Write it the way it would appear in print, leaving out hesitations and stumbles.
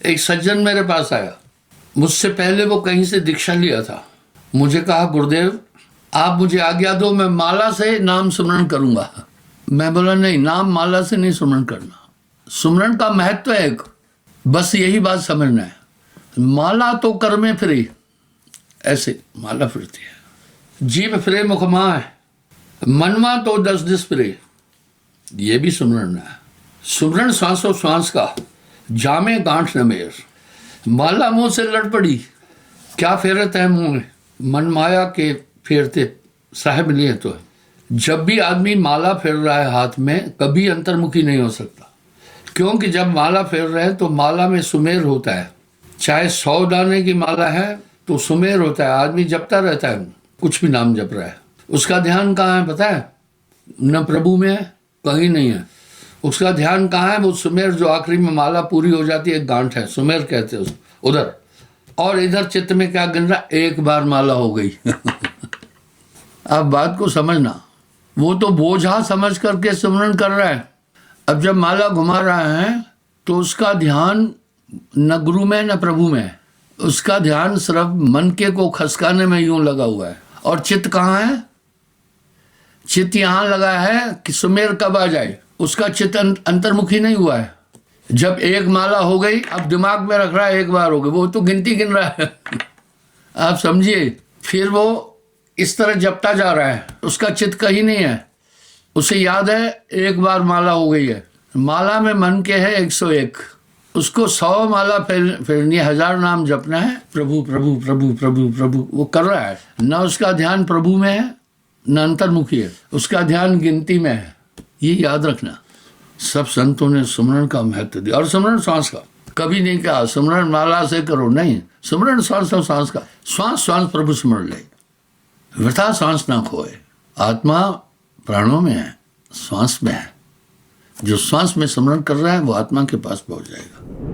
एक सज्जन मेरे पास आया, मुझसे पहले वो कहीं से दीक्षा लिया था। मुझे कहा, गुरुदेव आप मुझे आज्ञा दो, मैं माला से नाम सुमरण करूंगा। मैं बोला, नहीं, नाम माला से नहीं सुमरण करना। सुमरण का महत्व है एक, बस यही बात समझना है। माला तो कर में फिरे, ऐसे माला फिरती है। जीव फिरे मुखमा है, मनवा तो 10 दिस फिरे, ये भी सुमरण है। सुमरण श्वासों श्वास का, जामे गांठ न मेर। माला मुंह से लड़ पड़ी, क्या फेरत है मुंह में, मन माया के फेरते साहेब लिए तो है। जब भी आदमी माला फेर रहा है हाथ में, कभी अंतर्मुखी नहीं हो सकता, क्योंकि जब माला फेर रहे हैं तो माला में सुमेर होता है। चाहे 100 दाने की माला है तो सुमेर होता है, आदमी जपता रहता है, कुछ भी नाम जप रहा है। उसका ध्यान कहाँ है पता है? न प्रभु में है, कहीं नहीं है। उसका ध्यान कहाँ है? वो सुमेर जो आखिरी में माला पूरी हो जाती है, एक गांठ है, सुमेर कहते हैं उधर। और इधर चित्त में क्या गिन रहा? एक बार माला हो गई। आप बात को समझना, वो तो बोझा समझ करके सुमरण कर रहा है। अब जब माला घुमा रहा है तो उसका ध्यान न गुरु में न प्रभु में है, उसका ध्यान सिर्फ मन के को खसकाने में यूं लगा हुआ है। और चित्त कहाँ है? चित्त यहाँ लगा है कि सुमेर कब आ जाए, उसका चित्त अंतर्मुखी नहीं हुआ है। जब एक माला हो गई, अब दिमाग में रख रहा है एक बार हो गई, वो तो गिनती गिन रहा है। आप समझिए, फिर वो इस तरह जपता जा रहा है, उसका चित्त कहीं नहीं है। उसे याद है एक बार माला हो गई है। माला में मन के है 101, उसको 100 माला फेरनी है, 1000 नाम जपना है, प्रभु प्रभु प्रभु प्रभु प्रभु वो कर रहा है। न उसका ध्यान प्रभु में है न अंतर्मुखी है, उसका ध्यान गिनती में है। ये याद रखना। सब संतों ने सुमरण का महत्व दिया। और सुमरण श्वास का कभी नहीं कहा सुमरण माला से करो, नहीं, सुमरण श्वास और श्वास का। श्वास श्वास प्रभु सुमरण ले, वृथा श्वास ना खोए। आत्मा प्राणों में है, श्वास में है। जो श्वास में स्मरण कर रहा है वो आत्मा के पास पहुंच जाएगा।